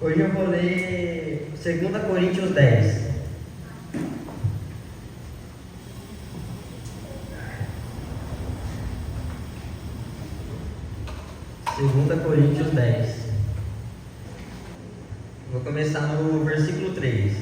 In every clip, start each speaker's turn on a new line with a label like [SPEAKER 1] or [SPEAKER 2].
[SPEAKER 1] Hoje eu vou ler 2 Coríntios 10. 2 Coríntios 10. Vou começar no versículo 3.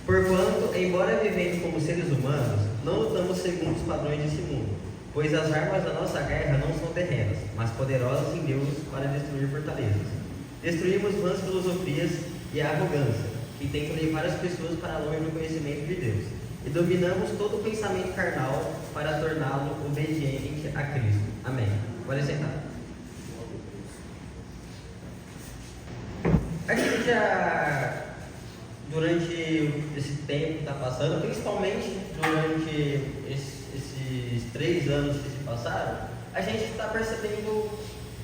[SPEAKER 1] Porquanto, embora vivendo como seres humanos, não lutamos segundo os padrões desse mundo, pois as armas da nossa guerra não são terrenas, mas poderosas em Deus para destruir fortalezas. Destruímos vãs filosofias e a arrogância, que tentam levar as pessoas para longe do conhecimento de Deus, e dominamos todo o pensamento carnal para torná-lo obediente a Cristo. Amém. Pode sentar. A gente já, durante esse tempo que está passando, principalmente durante esses 3 anos que se passaram, a gente está percebendo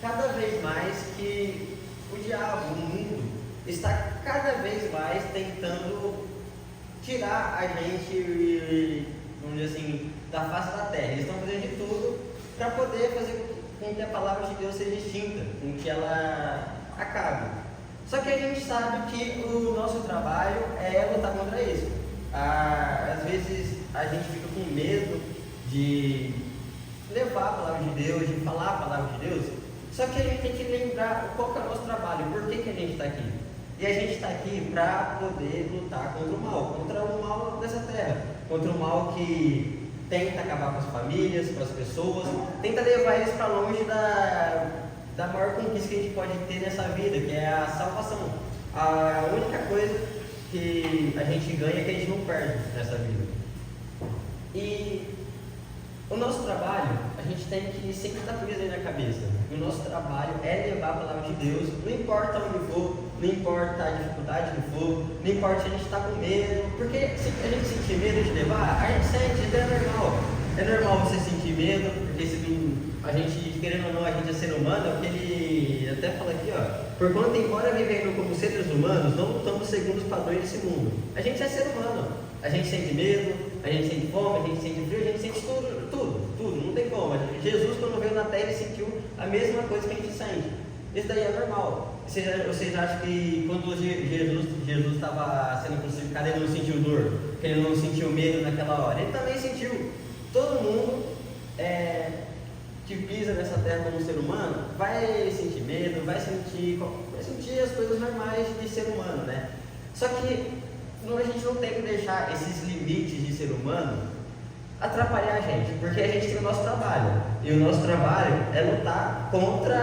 [SPEAKER 1] cada vez mais que o diabo, o mundo, está cada vez mais tentando tirar a gente, vamos dizer assim, da face da terra. Eles estão fazendo de tudo para poder fazer com que a palavra de Deus seja extinta, com que ela acabe. Só que a gente sabe que o nosso trabalho é lutar contra isso. Às vezes a gente fica com medo de levar a palavra de Deus, de falar a palavra de Deus. Só que a gente tem que lembrar qual que é o nosso trabalho, por que a gente está aqui. E a gente está aqui para poder lutar contra o mal dessa terra, contra o mal que tenta acabar com as famílias, com as pessoas, tenta levar eles para longe da maior conquista que a gente pode ter nessa vida, que é a salvação. A única coisa que a gente ganha é que a gente não perde nessa vida. E o nosso trabalho, a gente tem que sempre estar com isso aí na cabeça. O nosso trabalho é levar a palavra de Deus, não importa onde for, não importa a dificuldade que for, não importa se a gente está com medo, porque se a gente sentir medo de levar, a gente sente, isso é normal. É normal você sentir medo, porque se a gente, querendo ou não, a gente é ser humano, é o que ele até fala aqui, ó. Porquanto, embora vivendo como seres humanos, não lutamos segundo os padrões desse mundo. A gente é ser humano. A gente sente medo, a gente sente fome, a gente sente frio, a gente sente tudo, não tem como. Jesus, quando veio na terra, ele sentiu a mesma coisa que a gente sente. Isso daí é normal. Vocês acham que quando Jesus estava sendo crucificado, ele não sentiu dor? Que ele não sentiu medo naquela hora? Ele também sentiu. Todo mundo que pisa nessa terra como ser humano vai sentir medo, vai sentir as coisas normais de ser humano, né? Só que a gente não tem que deixar esses limites de ser humano atrapalhar a gente, porque a gente tem o nosso trabalho, e o nosso trabalho é lutar contra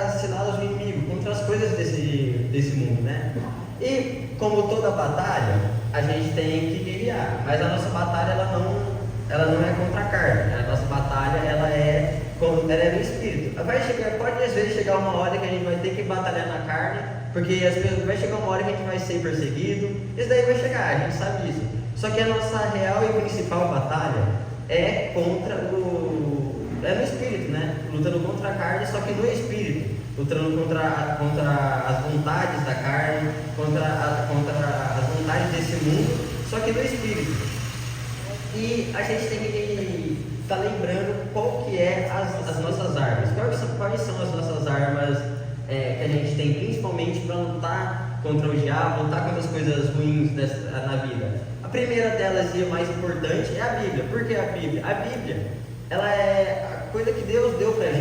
[SPEAKER 1] as ciladas do inimigo, contra as coisas desse mundo, né? E como toda batalha, a gente tem que guerrear, mas a nossa batalha ela não é contra a carne, a nossa batalha ela é no espírito. Pode às vezes chegar uma hora que a gente vai ter que batalhar na carne, porque vai chegar uma hora que a gente vai ser perseguido, isso daí vai chegar, a gente sabe disso. Só que a nossa real e principal batalha é no espírito, né? Lutando contra a carne, só que no espírito, lutando contra as vontades da carne, contra as vontades desse mundo, só que no espírito. E a gente tem que estar lembrando qual que é as nossas armas. Quais são as nossas armas que a gente tem, principalmente para lutar contra o diabo, lutar contra as coisas ruins na vida. A primeira delas e a mais importante é a Bíblia. Por que a Bíblia? A Bíblia, ela é a coisa que Deus deu para a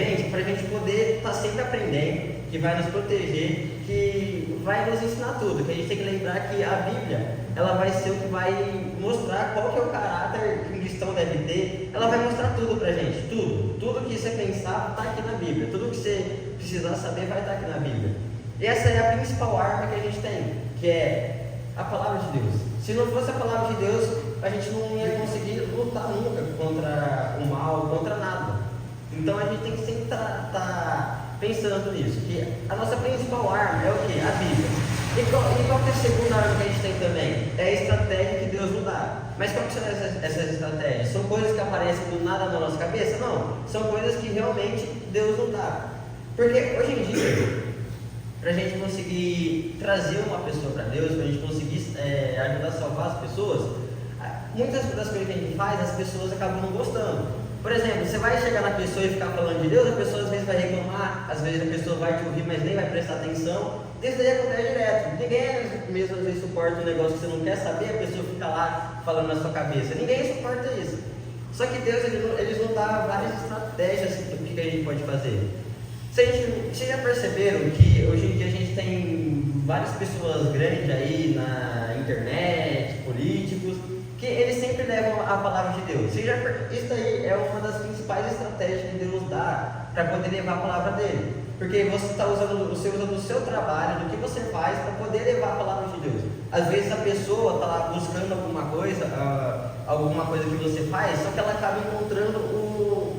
[SPEAKER 1] gente poder estar sempre aprendendo, que vai nos proteger, que vai nos ensinar tudo, que a gente tem que lembrar que a Bíblia, ela vai ser o que vai mostrar qual que é o caráter que um cristão deve ter. Ela vai mostrar tudo pra gente, tudo que você pensar está aqui na Bíblia, tudo que você precisar saber vai estar aqui na Bíblia. E essa é a principal arma que a gente tem, que é a palavra de Deus. Se não fosse a palavra de Deus, a gente não ia conseguir lutar nunca contra o mal, contra nada. Então a gente tem que sempre estar pensando nisso, que a nossa principal arma é o quê? A Bíblia. E qual que é a segunda arma que a gente tem também? É a estratégia que Deus nos dá. Mas qual que são essas estratégias? São coisas que aparecem do nada na nossa cabeça? Não, são coisas que realmente Deus nos dá. Porque hoje em dia, para a gente conseguir trazer uma pessoa para Deus, para a gente conseguir ajudar a salvar as pessoas, muitas das coisas que a gente faz, as pessoas acabam não gostando. Por exemplo, você vai chegar na pessoa e ficar falando de Deus, a pessoa às vezes vai reclamar, às vezes a pessoa vai te ouvir, mas nem vai prestar atenção. Isso daí acontece direto. Ninguém mesmo às vezes suporta um negócio que você não quer saber, a pessoa fica lá falando na sua cabeça. Ninguém suporta isso. Só que Deus, eles nos dá várias estratégias do que a gente pode fazer. Vocês já perceberam que hoje em dia a gente tem várias pessoas grandes aí na internet, políticos, que eles sempre levam a palavra de Deus. Isso daí é uma das principais estratégias que Deus dá para poder levar a palavra dele. Porque você usa do seu trabalho, do que você faz, para poder levar a palavra de Deus. Às vezes a pessoa está lá buscando alguma coisa que você faz, só que ela acaba encontrando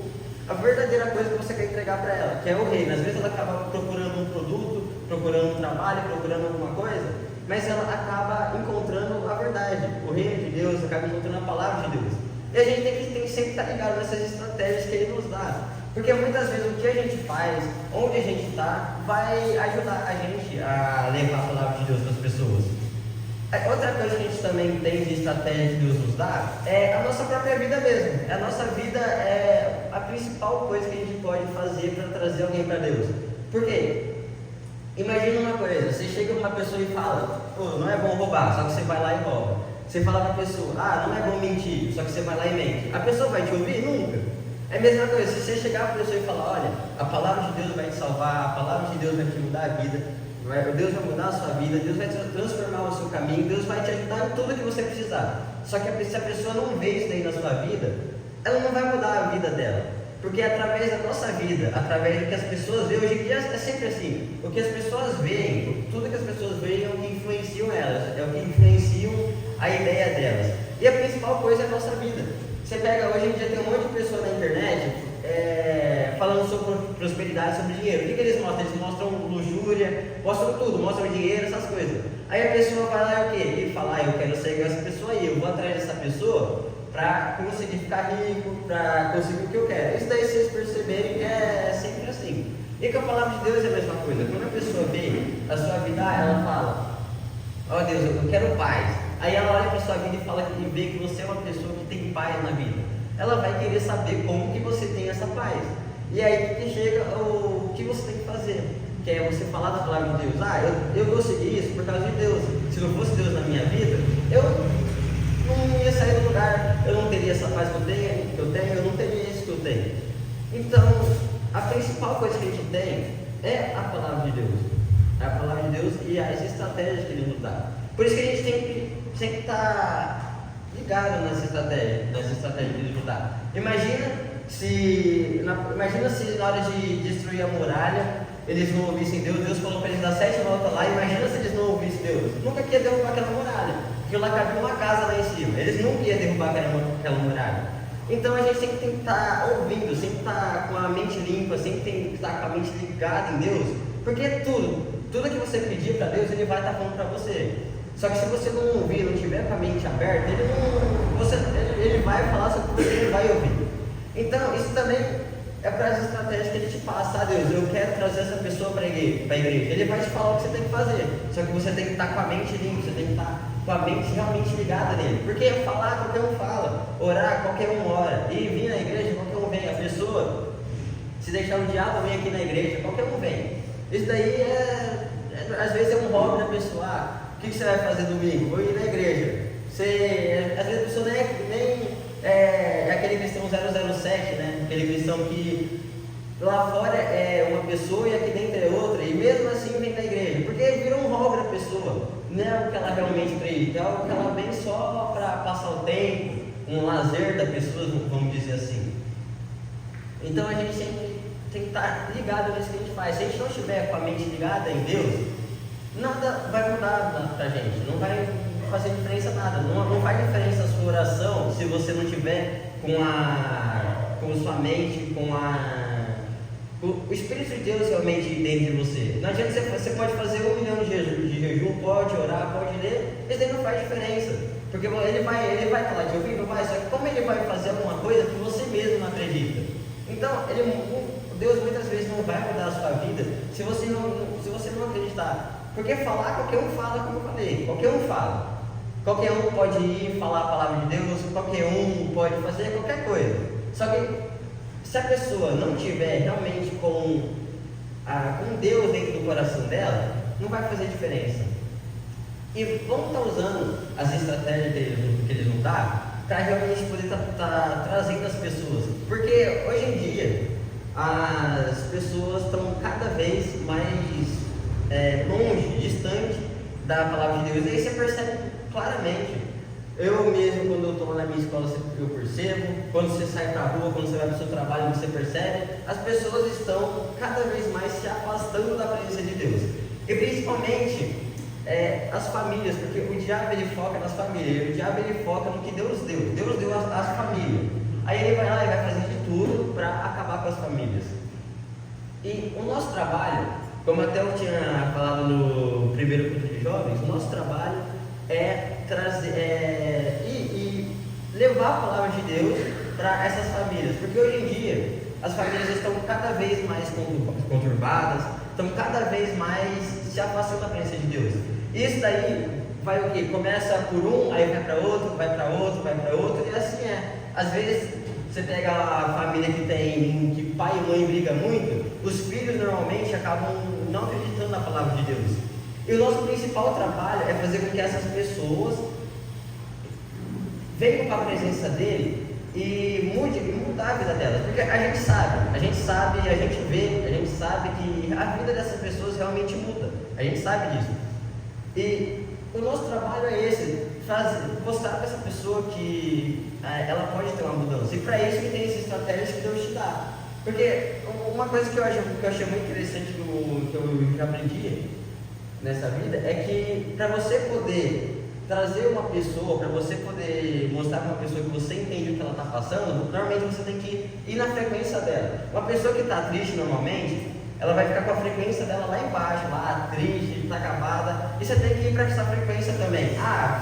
[SPEAKER 1] a verdadeira coisa que você quer entregar para ela, que é o reino. Às vezes ela acaba procurando um produto, procurando um trabalho, procurando alguma coisa, mas ela acaba encontrando a verdade, o reino de Deus, acaba encontrando a palavra de Deus. E a gente tem que sempre estar ligado nessas estratégias que Ele nos dá, porque muitas vezes o que a gente faz, onde a gente está, vai ajudar a gente a levar a palavra de Deus para as pessoas. Outra coisa que a gente também tem de estratégia que Deus nos dá é a nossa própria vida mesmo. A nossa vida é a principal coisa que a gente pode fazer para trazer alguém para Deus. Por quê? Imagina uma coisa, você chega uma pessoa e fala, não é bom roubar, só que você vai lá e rouba. Você fala para a pessoa, não é bom mentir, só que você vai lá e mente. A pessoa vai te ouvir? Nunca. É a mesma coisa, se você chegar para a pessoa e falar, olha, a palavra de Deus vai te salvar, a palavra de Deus vai te mudar a vida, Deus vai mudar a sua vida, Deus vai transformar o seu caminho, Deus vai te ajudar em tudo que você precisar. Só que se a pessoa não vê isso daí na sua vida, ela não vai mudar a vida dela. Porque através da nossa vida, através do que as pessoas veem, hoje em dia é sempre assim, o que as pessoas veem, tudo que as pessoas veem é o que influenciam elas, é o que influenciam a ideia delas. E a principal coisa é a nossa vida. Você pega, hoje em dia tem um monte de pessoa na internet falando sobre prosperidade, sobre dinheiro. O que eles mostram? Eles mostram luxúria, mostram tudo, mostram dinheiro, essas coisas. Aí a pessoa vai lá e o quê? Ele fala, eu quero ser igual essa pessoa aí, eu vou atrás dessa pessoa para conseguir ficar rico, para conseguir o que eu quero. Isso daí, se vocês perceberem, é sempre assim. E com a palavra de Deus é a mesma coisa. Quando a pessoa vê a sua vida, ela fala, Deus, eu quero paz. Aí ela olha para a sua vida e fala que vê que você é uma pessoa que tem paz na vida. Ela vai querer saber como que você tem essa paz. E aí que chega o que você tem que fazer, que é você falar da palavra de Deus. Eu vou seguir isso por causa de Deus. Se não fosse Deus na minha vida, eu não ia sair do lugar, eu não teria essa paz que eu tenho, eu não teria isso que eu tenho. Então, a principal coisa que a gente tem é a palavra de Deus. É a palavra de Deus e as estratégias que Ele nos dá. Por isso que a gente tem que estar ligado nas estratégias que Ele nos dá. Imagina se na hora de destruir a muralha, eles não ouvissem Deus, Deus falou para eles dar 7 voltas lá. Imagina se eles não ouvissem Deus, nunca ia derrubar aquela muralha, porque lá cabia uma casa lá em cima, eles nunca iam derrubar aquela muralha. Então a gente tem que estar ouvindo, sempre estar com a mente limpa, sempre tem que estar com a mente ligada em Deus, porque tudo que você pedir para Deus, Ele vai estar falando para você. Só que se você não ouvir, não tiver com a mente aberta, ele vai falar sobre o que você não vai ouvir. Então, isso também é para as estratégias que Ele te passa. Deus, eu quero trazer essa pessoa para a igreja. Ele vai te falar o que você tem que fazer. Só que você tem que estar com a mente limpa, você tem que estar com a mente realmente ligada nele. Porque falar, qualquer um fala. Orar, qualquer um ora. E vir na igreja, qualquer um vem. A pessoa, se deixar o diabo vir aqui na igreja, qualquer um vem. Isso daí às vezes é um hobby da pessoa. O que você vai fazer domingo? Vou ir na igreja. Às vezes a pessoa nem é aquele cristão 007, né? Aquele cristão que lá fora é uma pessoa e aqui dentro é outra, e mesmo assim vem na igreja, porque virou um hobby da pessoa, não é o que ela realmente acredita, é algo que ela vem só para passar o tempo, um lazer da pessoa, vamos dizer assim. Então a gente sempre tem que estar ligado nisso que a gente faz. Se a gente não estiver com a mente ligada em Deus, nada vai mudar pra gente, não vai fazer diferença nada, não faz diferença a sua oração se você não tiver com a sua mente, com o Espírito de Deus realmente dentro de você. Não adianta você pode fazer 1 milhão de jejum, pode orar, pode ler, isso daí não faz diferença, porque ele vai falar de ouvir, não vai, só que como ele vai fazer alguma coisa que você mesmo não acredita. Então, Deus muitas vezes não vai mudar a sua vida se você não acreditar. Porque falar, qualquer um fala, como eu falei, qualquer um fala. Qualquer um pode ir falar a palavra de Deus, qualquer um pode fazer qualquer coisa. Só que Se a pessoa não tiver realmente com Deus dentro do coração dela, não vai fazer diferença. E vamos estar usando as estratégias que eles vão dar para realmente poder estar trazendo as pessoas. Porque hoje em dia as pessoas estão cada vez mais longe, distante da palavra de Deus. E aí você percebe claramente. Eu mesmo, quando eu estou na minha escola, eu percebo. Quando você sai para a rua, quando você vai para o seu trabalho, você percebe. As pessoas estão cada vez mais se afastando da presença de Deus. E principalmente as famílias, porque o diabo ele foca nas famílias. O diabo ele foca no que Deus deu. Deus deu as famílias. Aí ele vai lá e vai fazer de tudo para acabar com as famílias. E o nosso trabalho, como até eu tinha falado no primeiro culto de jovens, o nosso trabalho é trazer e levar a palavra de Deus para essas famílias, porque hoje em dia as famílias estão cada vez mais conturbadas, estão cada vez mais se afastando da presença de Deus. Isso daí vai o que? Começa por um, aí vai para outro, vai para outro, vai para outro, e assim é. Às vezes você pega a família que pai e mãe brigam muito, os filhos normalmente acabam não acreditando na palavra de Deus. E o nosso principal trabalho é fazer com que essas pessoas venham para a presença dele e mudar a vida delas. Porque a gente sabe, a gente vê, a gente sabe que a vida dessas pessoas realmente muda. A gente sabe disso. E o nosso trabalho é esse, mostrar para essa pessoa que ela pode ter uma mudança. E para isso que tem essas estratégias que Deus te dá. Porque uma coisa que eu achei muito interessante que eu já aprendi nessa vida é que para você poder trazer uma pessoa, para você poder mostrar para uma pessoa que você entende o que ela está passando, normalmente você tem que ir na frequência dela. Uma pessoa que está triste normalmente, ela vai ficar com a frequência dela lá embaixo, lá triste, está acabada, e você tem que ir para essa frequência também.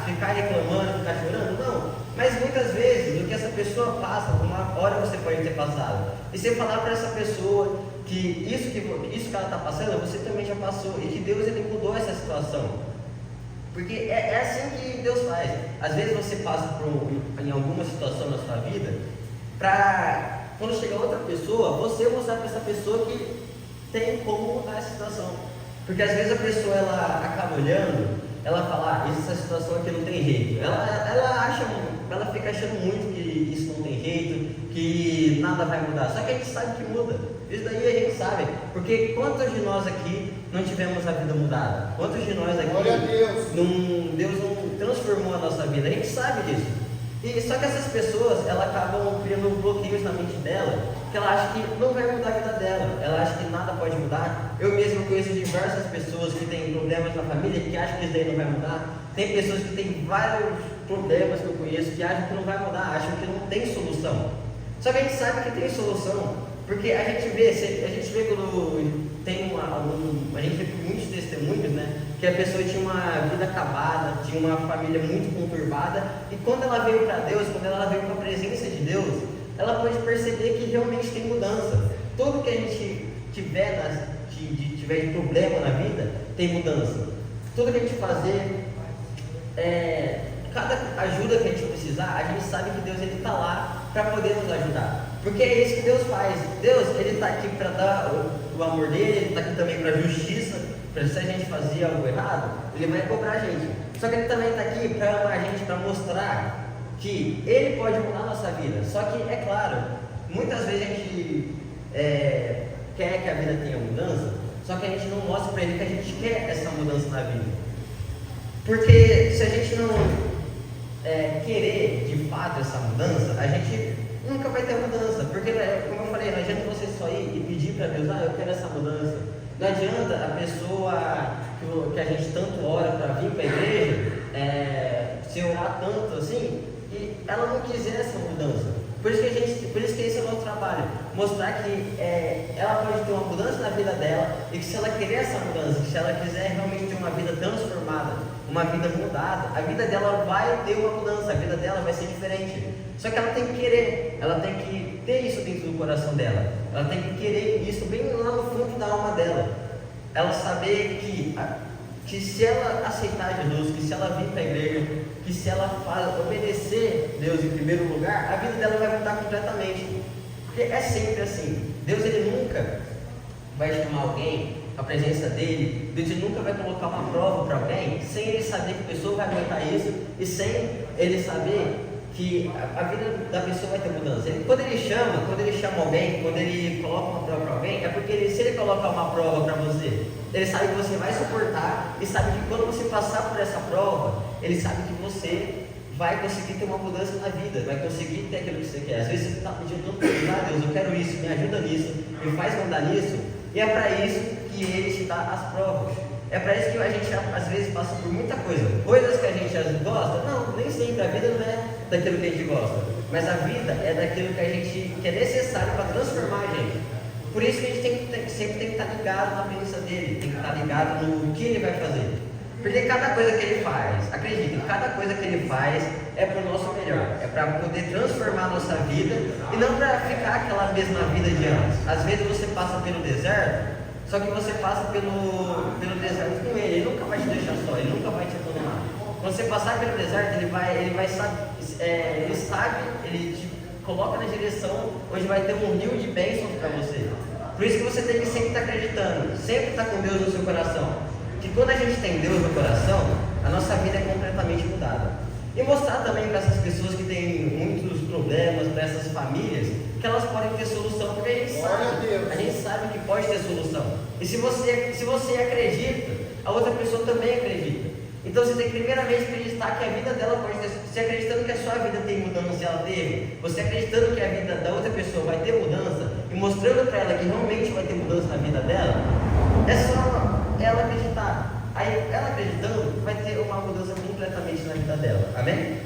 [SPEAKER 1] Ficar reclamando, ficar chorando? Não. Mas muitas vezes o que essa pessoa passa, uma hora você pode ter passado. E você falar para essa pessoa que isso que ela está passando, você também já passou, e que Deus ele mudou essa situação. Porque é assim que Deus faz. Às vezes você passa em alguma situação na sua vida, para quando chegar outra pessoa, você mostrar para essa pessoa que tem como mudar essa situação. Porque às vezes a pessoa ela acaba olhando, ela fala, essa situação aqui não tem jeito. Ela fica achando muito que isso não tem jeito, que nada vai mudar. Só que a gente sabe que muda. Isso daí a gente sabe. Porque quantos de nós aqui não tivemos a vida mudada? Quantos de nós aqui Deus não transformou a nossa vida? A gente sabe disso. E só que essas pessoas, elas acabam criando bloqueios na mente dela, que ela acha que não vai mudar a vida dela, ela acha que nada pode mudar. Eu mesmo conheço diversas pessoas que têm problemas na família, que acham que isso daí não vai mudar. Tem pessoas que têm vários problemas que eu conheço, que acham que não vai mudar, acham que não tem solução. Só que a gente sabe que tem solução, porque a gente vê quando tem a gente vê muitos testemunhos, né? Que a pessoa tinha uma vida acabada, tinha uma família muito conturbada, e quando ela veio para Deus, quando ela veio para a presença de Deus, ela pode perceber que realmente tem mudança. Tudo que a gente tiver de problema na vida, tem mudança. Tudo que a gente fazer, cada ajuda que a gente precisar, a gente sabe que Deus está lá para poder nos ajudar. Porque é isso que Deus faz. Deus ele está aqui para dar o amor dele, ele está aqui também para a justiça. Se a gente fazia algo errado, ele vai cobrar a gente. Só que ele também está aqui para amar a gente, para mostrar que ele pode mudar a nossa vida. Só que, é claro, muitas vezes a gente quer que a vida tenha mudança, só que a gente não mostra para ele que a gente quer essa mudança na vida. Porque se a gente não querer de fato essa mudança, a gente nunca vai ter mudança. Porque, como eu falei, não adianta você só ir e pedir para Deus, eu quero essa mudança. Não adianta a pessoa que a gente tanto ora para vir para a igreja, se orar tanto assim, e ela não quiser essa mudança. Por isso que esse é o nosso trabalho, mostrar que ela pode ter uma mudança na vida dela, e que se ela querer essa mudança, que se ela quiser realmente ter uma vida transformada, uma vida mudada, a vida dela vai ter uma mudança, a vida dela vai ser diferente. Só que ela tem que querer, ela tem que ter isso dentro do coração dela, ela tem que querer isso bem lá no fundo da alma dela. Ela saber que se ela aceitar Jesus, que se ela vir para a igreja, que se ela obedecer Deus em primeiro lugar, a vida dela vai mudar completamente. Porque é sempre assim. Deus, ele nunca vai chamar alguém, a presença dele, Deus, ele nunca vai colocar uma prova para alguém sem ele saber que a pessoa vai aguentar isso e sem ele saber que a vida da pessoa vai ter mudança. Quando ele chama alguém, quando ele coloca uma prova para alguém, é porque se ele colocar uma prova para você, ele sabe que você vai suportar e sabe que quando você passar por essa prova, ele sabe que você vai conseguir ter uma mudança na vida, vai conseguir ter aquilo que você quer. Às vezes você está pedindo tanto para Deus, eu quero isso, me ajuda nisso, me faz mandar nisso, e é para isso que ele te dá as provas. É para isso que a gente às vezes passa por muita coisa. Coisas que a gente às vezes gosta, não, nem sempre. A vida não é daquilo que a gente gosta, mas a vida é daquilo que é necessário para transformar a gente. Por isso que a gente sempre tem que estar ligado na presença dele, tem que estar ligado no que ele vai fazer. Porque cada coisa que ele faz, acredite, cada coisa que ele faz é para o nosso melhor, é para poder transformar a nossa vida e não para ficar aquela mesma vida de antes. Às vezes você passa pelo deserto, só que você passa pelo deserto com ele nunca vai te deixar só, ele nunca vai te abandonar. Quando você passar pelo deserto, ele te coloca na direção onde vai ter um rio de bênçãos para você. Por isso que você tem que sempre estar acreditando, sempre estar com Deus no seu coração. Que quando a gente tem Deus no coração, a nossa vida é completamente mudada. E mostrar também para essas pessoas que têm muitos problemas, para essas famílias, que elas podem ter solução, porque a gente sabe que pode ter solução. E se você acredita, a outra pessoa também acredita. Então você tem que primeiramente acreditar que a vida dela pode ter, você acreditando que a sua vida tem mudança e ela teve, você acreditando que a vida da outra pessoa vai ter mudança e mostrando para ela que realmente vai ter mudança na vida dela, é só ela acreditar. Aí ela acreditando vai ter uma mudança completamente na vida dela. Amém?